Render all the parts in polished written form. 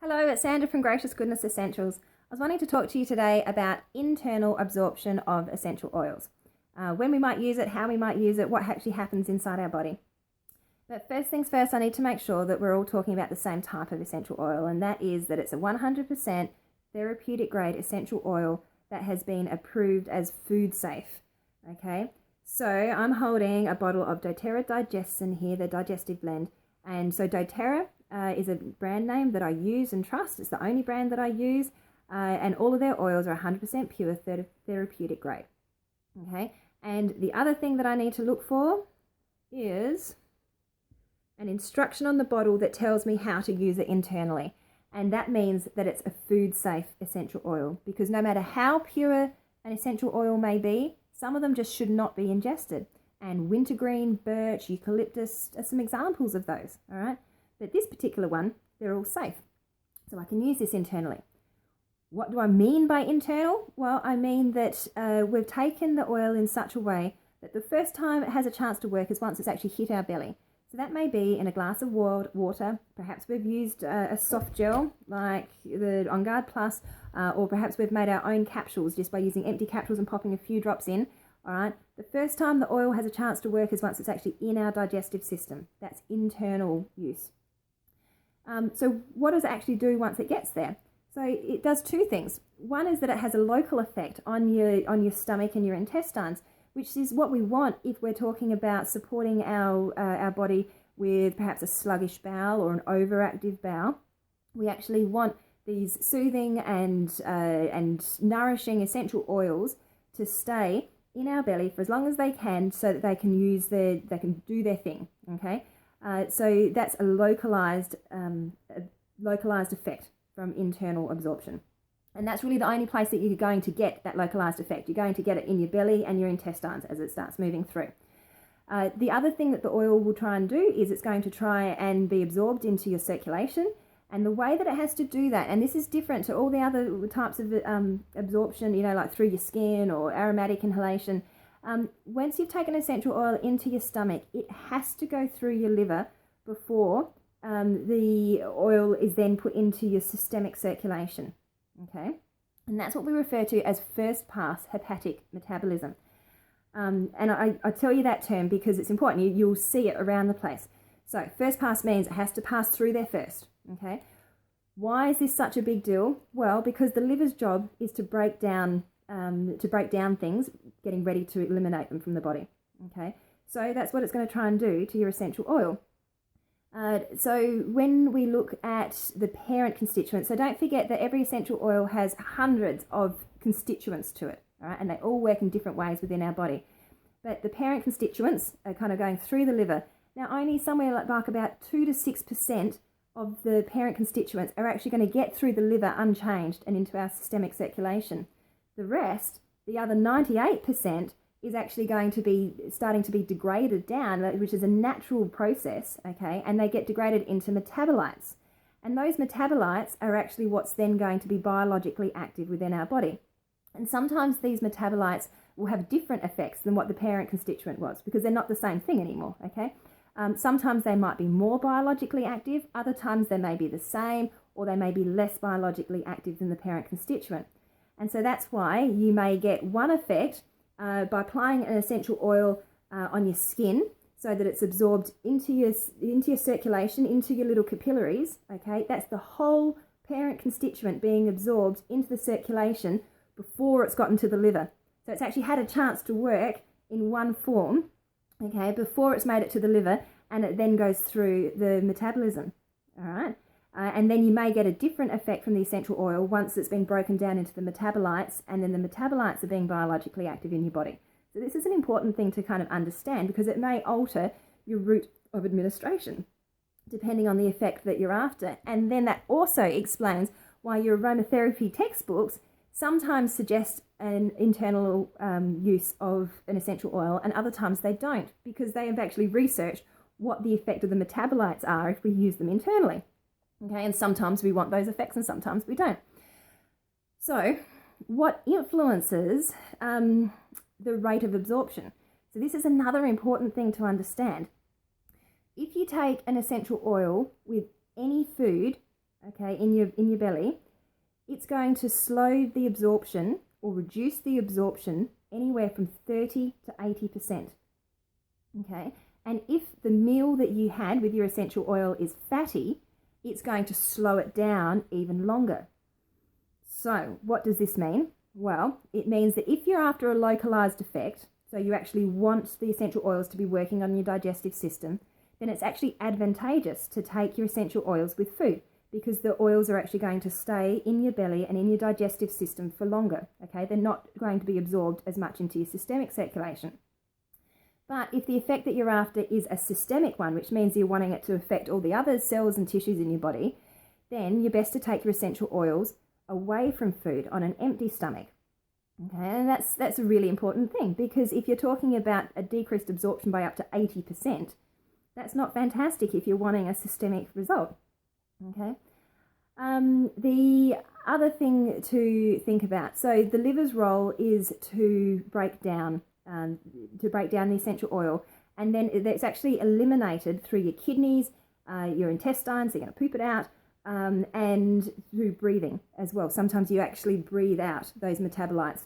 Hello, it's Sandra from Gracious Goodness Essentials. I was wanting to talk to you today about internal absorption of essential oils. When we might use it, how we might use it, what actually happens inside our body. But first things first, I need to make sure that we're all talking about the same type of essential oil, and that is that it's a 100% therapeutic grade essential oil that has been approved as food safe. Okay, so I'm holding a bottle of doTERRA Digestin here, the digestive blend. And so doTERRA is a brand name that I use and trust. It's the only brand that I use, and all of their oils are 100% pure therapeutic grade. Okay, and the other thing that I need to look for is an instruction on the bottle that tells me how to use it internally. And that means that it's a food safe essential oil, because no matter how pure an essential oil may be, some of them just should not be ingested. And wintergreen, birch, eucalyptus are some examples of those, all right? But this particular one, they're all safe. So I can use this internally. What do I mean by internal? Well, I mean that we've taken the oil in such a way that the first time it has a chance to work is once it's actually hit our belly. So that may be in a glass of water. Perhaps we've used a soft gel like the On Guard Plus, or perhaps we've made our own capsules just by using empty capsules and popping a few drops in. All right. The first time the oil has a chance to work is once it's actually in our digestive system. That's internal use. So what does it actually do once it gets there? So it does two things. One is that it has a local effect on your stomach and your intestines, which is what we want if we're talking about supporting our body with perhaps a sluggish bowel or an overactive bowel. We actually want these soothing and nourishing essential oils to stay in our belly for as long as they can, so that they can do their thing. Okay, so that's a localized effect from internal absorption. And that's really the only place that you're going to get that localized effect. You're going to get it in your belly and your intestines as it starts moving through. The other thing that the oil will try and do is it's going to try and be absorbed into your circulation. And the way that it has to do that, and this is different to all the other types of absorption, like through your skin or aromatic inhalation, once you've taken essential oil into your stomach, it has to go through your liver before the oil is then put into your systemic circulation. Okay, and that's what we refer to as first pass hepatic metabolism. And I tell you that term because it's important. You'll see it around the place. So first pass means it has to pass through there first. Okay, why is this such a big deal? Well, because the liver's job is to break down things, getting ready to eliminate them from the body. Okay, so that's what it's going to try and do to your essential oil. So when we look at the parent constituents, so don't forget that every essential oil has hundreds of constituents to it, all right? And they all work in different ways within our body. But the parent constituents are kind of going through the liver. Now, only somewhere like about 2 to 6% of the parent constituents are actually going to get through the liver unchanged and into our systemic circulation. The rest, the other 98%, is actually going to be starting to be degraded down, which is a natural process, okay? And they get degraded into metabolites. And those metabolites are actually what's then going to be biologically active within our body. And sometimes these metabolites will have different effects than what the parent constituent was, because they're not the same thing anymore, okay? Sometimes they might be more biologically active, other times they may be the same, or they may be less biologically active than the parent constituent. And so that's why you may get one effect by applying an essential oil on your skin, so that it's absorbed into your circulation, into your little capillaries. Okay, that's the whole parent constituent being absorbed into the circulation before it's gotten to the liver. So it's actually had a chance to work in one form, okay, before it's made it to the liver, and it then goes through the metabolism. All right. And then you may get a different effect from the essential oil once it's been broken down into the metabolites, and then the metabolites are being biologically active in your body. So this is an important thing to kind of understand, because it may alter your route of administration depending on the effect that you're after. And then that also explains why your aromatherapy textbooks sometimes suggest an internal use of an essential oil, and other times they don't, because they have actually researched what the effect of the metabolites are if we use them internally. Okay, and sometimes we want those effects and sometimes we don't. So what influences the rate of absorption? So this is another important thing to understand. If you take an essential oil with any food, okay, in your belly, it's going to slow the absorption or reduce the absorption anywhere from 30 to 80%. Okay, and if the meal that you had with your essential oil is fatty, it's going to slow it down even longer. So what does this mean? Well, it means that if you're after a localized effect, so you actually want the essential oils to be working on your digestive system, then it's actually advantageous to take your essential oils with food, because the oils are actually going to stay in your belly and in your digestive system for longer. Okay, they're not going to be absorbed as much into your systemic circulation. But if the effect that you're after is a systemic one, which means you're wanting it to affect all the other cells and tissues in your body, then you're best to take your essential oils away from food on an empty stomach. Okay, and that's a really important thing, because if you're talking about a decreased absorption by up to 80%, that's not fantastic if you're wanting a systemic result. Okay. The other thing to think about, so the liver's role is to break down the essential oil, and then it's actually eliminated through your kidneys, your intestines. They're going to poop it out, and through breathing as well. Sometimes you actually breathe out those metabolites,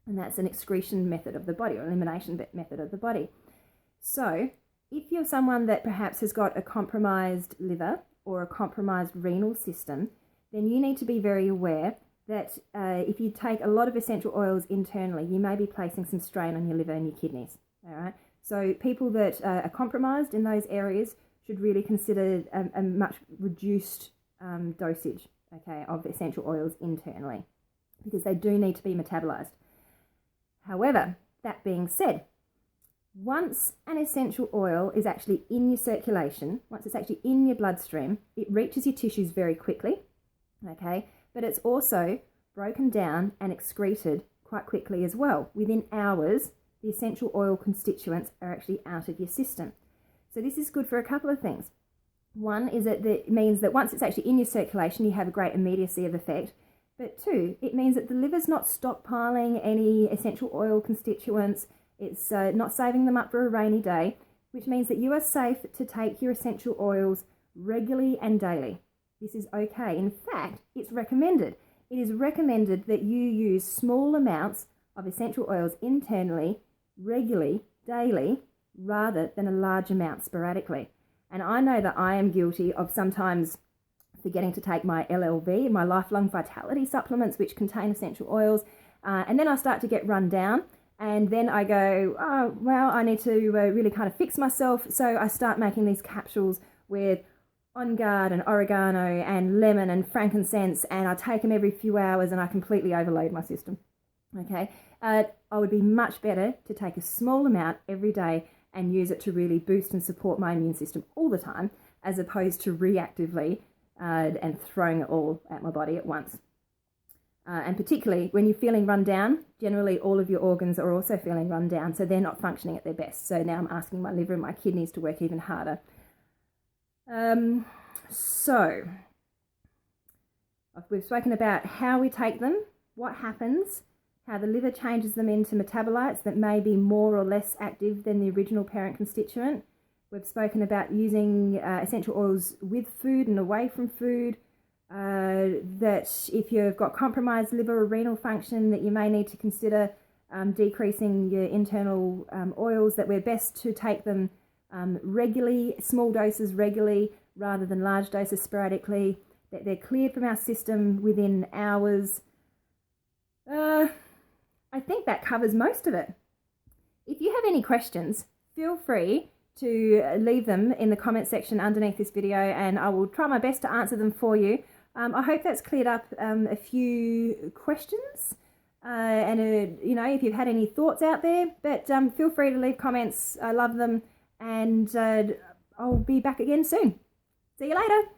and that's an excretion method of the body, or elimination method of the body. So if you're someone that perhaps has got a compromised liver or a compromised renal system, then you need to be very aware that if you take a lot of essential oils internally, you may be placing some strain on your liver and your kidneys. All right. So people that are compromised in those areas should really consider a much reduced dosage, okay, of essential oils internally, because they do need to be metabolized. However, that being said, once an essential oil is actually in your circulation, once it's actually in your bloodstream, it reaches your tissues very quickly, okay, but it's also broken down and excreted quite quickly as well. Within hours, the essential oil constituents are actually out of your system. So this is good for a couple of things. One is that it means that once it's actually in your circulation, you have a great immediacy of effect. But two, it means that the liver's not stockpiling any essential oil constituents. It's not saving them up for a rainy day, which means that you are safe to take your essential oils regularly and daily. This is okay. In fact, it's recommended. It is recommended that you use small amounts of essential oils internally, regularly, daily, rather than a large amount sporadically. And I know that I am guilty of sometimes forgetting to take my LLV, my lifelong vitality supplements, which contain essential oils, and then I start to get run down, and then I go, oh, well, I need to really kind of fix myself, so I start making these capsules with On Guard and oregano and lemon and frankincense, and I take them every few hours, and I completely overload my system. Okay, I would be much better to take a small amount every day and use it to really boost and support my immune system all the time, as opposed to reactively and throwing it all at my body at once. And particularly when you're feeling run down, generally all of your organs are also feeling run down, so they're not functioning at their best. So now I'm asking my liver and my kidneys to work even harder. So we've spoken about how we take them, what happens, how the liver changes them into metabolites that may be more or less active than the original parent constituent. We've spoken about using essential oils with food and away from food, that if you've got compromised liver or renal function, that you may need to consider decreasing your internal oils, that we're best to take them regularly, small doses regularly, rather than large doses sporadically, that they're cleared from our system within hours. I think that covers most of it. If you have any questions, feel free to leave them in the comment section underneath this video, and I will try my best to answer them for you. I hope that's cleared up a few questions, and you know, if you've had any thoughts out there, but feel free to leave comments. I love them, and I'll be back again soon. See you later.